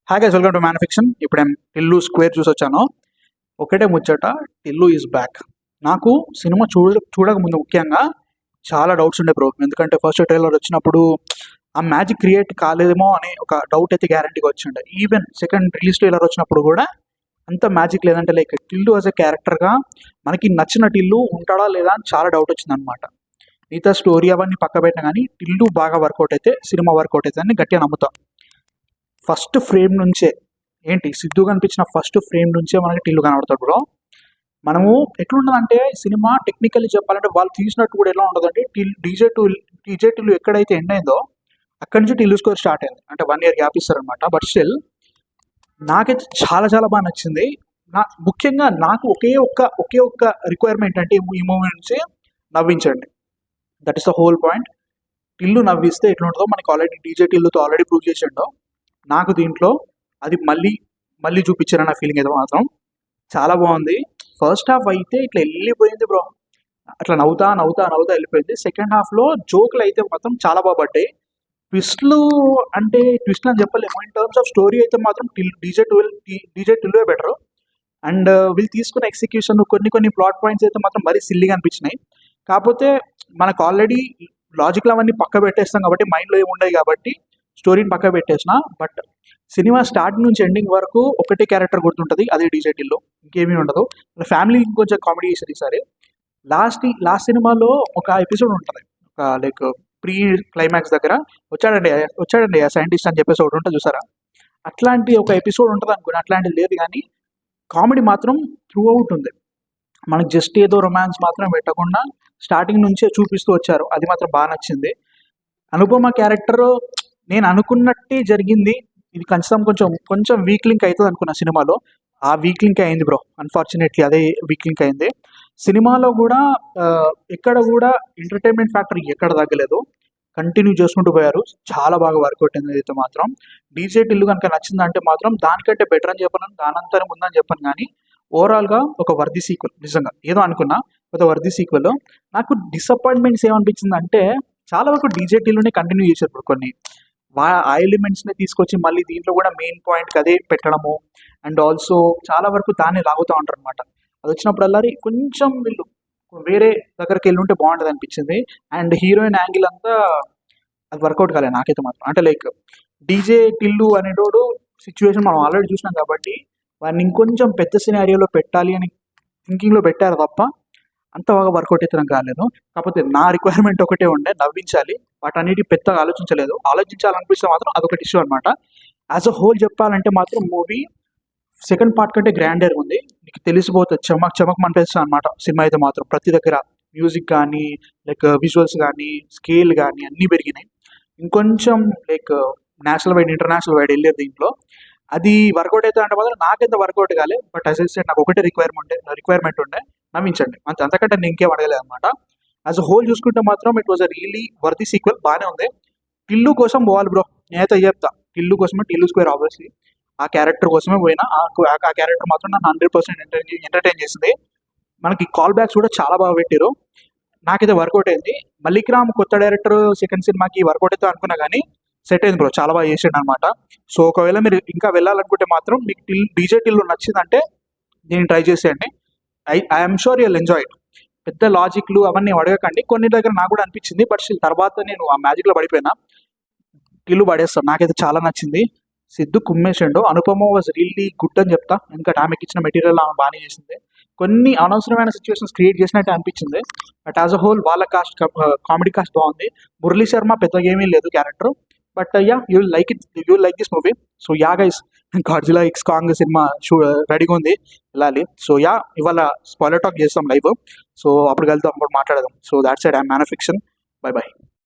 Hi guys, welcome to man fiction. ఇప్పుడు నేను Tillu square చూసి వచ్చాను. ఒకటే ముచ్చట, టిల్లు ఈజ్ బ్యాక్. నాకు సినిమా చూడక ముందు ముఖ్యంగా చాలా డౌట్స్ ఉండే బ్రో. ఎందుకంటే ఫస్ట్ ట్రైలర్ వచ్చినప్పుడు ఆ మ్యాజిక్ క్రియేట్ కాలేదేమో అని ఒక డౌట్ అయితే గ్యారంటీగా వచ్చిండే. ఈవెన్ సెకండ్ రిలీజ్ ట్రైలర్ వచ్చినప్పుడు కూడా అంత మ్యాజిక్ లేదంటే లైక్ టిల్లు యాజ్ ఎ క్యారెక్టర్గా మనకి నచ్చిన టిల్లు ఉంటాడా లేదా అని చాలా డౌట్ వచ్చిందనమాట. మిగతా స్టోరీ అవన్నీ పక్క పెట్టినా కానీ టిల్లు బాగా వర్కౌట్ అయితే సినిమా వర్కౌట్ అయితే అని గట్టిగా నమ్ముతాం. ఫస్ట్ ఫ్రేమ్ నుంచే సిద్ధు కనిపించిన ఫస్ట్ ఫ్రేమ్ నుంచే మనకి టిల్లు కనబడతాడు బ్రో. మనము ఎట్లుంటుందంటే సినిమా టెక్నికల్లీ చెప్పాలంటే వాళ్ళు తీసినట్టు కూడా ఎలా ఉంటుందంటే డీజే టిల్లు ఎక్కడైతే ఎండ్ అయిందో అక్కడి నుంచి టిల్లు స్కోర్ స్టార్ట్ అయింది. అంటే 1 year గ్యాప్ ఇస్తారనమాట. బట్ స్టిల్ నాకైతే చాలా చాలా బాగా నచ్చింది. ముఖ్యంగా నాకు ఒకే ఒక్క రిక్వైర్మెంట్ అంటే ఈ మూవీ నుంచి నవ్వించండి. That is the whole point. Tillu నవ్విస్తే ఎట్లుంటుందో మనకి ఆల్రెడీ డీజే టిల్లుతో ఆల్రెడీ ప్రూవ్ చేసిండో, నాకు దీంట్లో అది మళ్ళీ చూపించారన్న ఫీలింగ్ అయితే మాత్రం చాలా బాగుంది. ఫస్ట్ హాఫ్ అయితే ఇట్లా వెళ్ళిపోయింది బ్రో, అట్లా నవ్వుతా వెళ్ళిపోయింది. సెకండ్ హాఫ్లో జోకులు అయితే మాత్రం చాలా బాగా పడ్డాయి. ట్విస్ట్లు అంటే ట్విస్ట్లు అని చెప్పలేము. ఇన్ టర్మ్స్ ఆఫ్ స్టోరీ అయితే మాత్రం డీజే టిల్లువే బెటర్. అండ్ వీళ్ళు తీసుకున్న ఎగ్జిక్యూషన్ కొన్ని ప్లాట్ పాయింట్స్ అయితే మాత్రం మరీ సిల్లీగా అనిపించినాయి. కాకపోతే మనకు ఆల్రెడీ లాజిక్లు అవన్నీ పక్క పెట్టేస్తాం కాబట్టి మైండ్లో ఏమి ఉండవు కాబట్టి స్టోరీని పక్క పెట్టేసిన. బట్ సినిమా స్టార్ట్ నుంచి ఎండింగ్ వరకు ఒకటే క్యారెక్టర్ గుర్తుంటుంది, అదే డీజే టిల్లు, ఇంకేమీ ఉండదు. ఫ్యామిలీ ఇంకొంచెం కామెడీ చేసేది ఈసారి. లాస్ట్ సినిమాలో ఒక ఎపిసోడ్ ఉంటుంది, ఒక లైక్ ప్రీ క్లైమాక్స్ దగ్గర వచ్చాడండి సైంటిస్ట్ అని చెప్పేసి ఒకటి ఉంటుంది చూసారా. అట్లాంటి ఒక ఎపిసోడ్ ఉంటుంది అనుకుని, అట్లాంటిది లేదు కానీ కామెడీ మాత్రం త్రూ అవుట్ ఉంది. మనకు జస్ట్ ఏదో రొమాన్స్ మాత్రం పెట్టకుండా స్టార్టింగ్ నుంచే చూపిస్తూ వచ్చారు, అది మాత్రం బాగా నచ్చింది. అనుపమ క్యారెక్టర్ నేను అనుకున్నట్టే జరిగింది. ఇది కొంచెం వీక్ లింక్ అవుతుంది అనుకున్న సినిమాలో, ఆ వీక్ లింక్ అయింది బ్రో. అన్ఫార్చునేట్లీ అదే వీక్ లింక్ అయింది. సినిమాలో కూడా ఎక్కడ కూడా ఎంటర్టైన్మెంట్ ఫ్యాక్టర్ ఎక్కడ తగ్గలేదు, కంటిన్యూ చేసుకుంటూ పోయారు. చాలా బాగా వర్కౌట్ అయింది అయితే మాత్రం. డీజే టిల్లు కనుక నచ్చిందంటే మాత్రం దానికంటే బెటర్ అని చెప్పను, దానంతరం ఉందని చెప్పను. కానీ ఓవరాల్గా ఒక వర్ది సీక్వెల్, నిజంగా ఏదో అనుకున్నా ఒక వర్ది సీక్వెల్. నాకు డిసప్పాయింట్మెంట్స్ ఏమనిపించింది అంటే చాలా వరకు డీజే టిల్లునే కంటిన్యూ చేశారు ఇప్పుడు. కొన్ని ఆ ఎలిమెంట్స్ని తీసుకొచ్చి మళ్ళీ దీంట్లో కూడా మెయిన్ పాయింట్కి అదే పెట్టడము. అండ్ ఆల్సో చాలా వరకు దాన్ని లాగుతూ ఉంటారు అనమాట. అది వచ్చినప్పుడల్లా కొంచెం వీళ్ళు వేరే దగ్గరికి వెళ్ళి ఉంటే బాగుంటుంది అనిపించింది. అండ్ హీరోయిన్ యాంగిల్ అంతా అది వర్కౌట్ కాలేదు నాకైతే మాత్రం. అంటే లైక్ డీజే టిల్లు అనేటోడు సిచ్యువేషన్ మనం ఆల్రెడీ చూసినాం కాబట్టి వాడిని ఇంకొంచెం పెద్ద సినారియోలో పెట్టాలి అని థింకింగ్లో పెట్టారు తప్ప అంత బాగా వర్కౌట్ అయితే నాకు కాలేదు. కాకపోతే నా రిక్వైర్మెంట్ ఒకటే ఉండే, నవ్వించాలి. వాటన్నిటి పెద్దగా ఆలోచించాలనిపిస్తే మాత్రం అదొకటి ఇష్యూ అనమాట. యాజ్ అ హోల్ చెప్పాలంటే మాత్రం మూవీ సెకండ్ పార్ట్ కంటే గ్రాండర్ ఉంది. నీకు తెలిసిపోతుంది, చమక్ అనిపిస్తుంది అనమాట. సినిమా అయితే మాత్రం ప్రతి దగ్గర మ్యూజిక్ కానీ లైక్ విజువల్స్ కానీ స్కేల్ కానీ అన్నీ పెరిగినాయి. ఇంకొంచెం like national wide international wide వెళ్ళేది దీంట్లో. అది వర్కౌట్ అయితే అంటే మాత్రం నాకైతే వర్కౌట్ కాలే. బట్ యాజ్ ఐ సెడ్ నాకు ఒకటే రిక్వైర్మెంట్ ఉండే, నమ్మించండి అంతకంటే నేను ఇంకేం అడగలేదు అనమాట. యాజ్ అ హోల్ చూసుకుంటే మాత్రం it was a really worthy sequel, బాగానే ఉంది. టిల్లు కోసం పోవాలి బ్రో, నేనైతే చెప్తా. టిల్లు కోసమే, టిల్లు స్క్వేర్ ఆబ్వియస్లీ ఆ క్యారెక్టర్ కోసమే పోయినా. ఆ క్యారెక్టర్ మాత్రం నన్ను 100% ఎంటర్టైన్ చేసింది. మనకి కాల్ బ్యాక్స్ కూడా చాలా బాగా పెట్టారు, నాకైతే వర్కౌట్ అయింది. మల్లిక్ రామ్ కొత్త డైరెక్టర్ సెకండ్ సినిమాకి వర్కౌట్ అయితే అనుకున్నా కానీ సెట్ అయింది బ్రో, చాలా బాగా చేసిండు అనమాట. సో ఒకవేళ మీరు ఇంకా వెళ్ళాలనుకుంటే మాత్రం మీకు డీజే టిల్లు నచ్చిందంటే దీన్ని ట్రై చేసేయండి. I'm sure you'll enjoy it. పెద్ద లాజిక్లు అవన్నీ అడగకండి, కొన్ని దగ్గర నాకు కూడా అనిపించింది. బట్ స్టిల్ తర్వాత నేను ఆ మ్యాజిక్లో పడిపోయినా. టిల్లు పడేస్తాను, నాకైతే చాలా నచ్చింది. సిద్ధు కుమ్మేసిండు. అనుపమ వాజ్ రియల్లీ గుడ్ అని చెప్తా, ఎందుకంటే ఆమెకి ఇచ్చిన మెటీరియల్ ఆమె బాగానే చేసింది. కొన్ని అనవసరమైన సిచ్యువేషన్స్ క్రియేట్ చేసినట్టే అనిపించింది. బట్ యాజ్ అ హోల్ వాళ్ళ కామెడీ కాస్ట్ బాగుంది. మురళీ శర్మ పెద్దగా ఏమీ లేదు character. But yeah, you will like this movie. So yeah guys, Godzilla X Kong cinema రెడీగా ఉంది, వెళ్ళాలి. సో యా, ఇవాళ స్పాయిలర్ టాక్ చేస్తాం లైవ్. సో అప్పుడు వెళ్తాం, అప్పుడు మాట్లాడదాం. So that's it. I'm man fiction. By.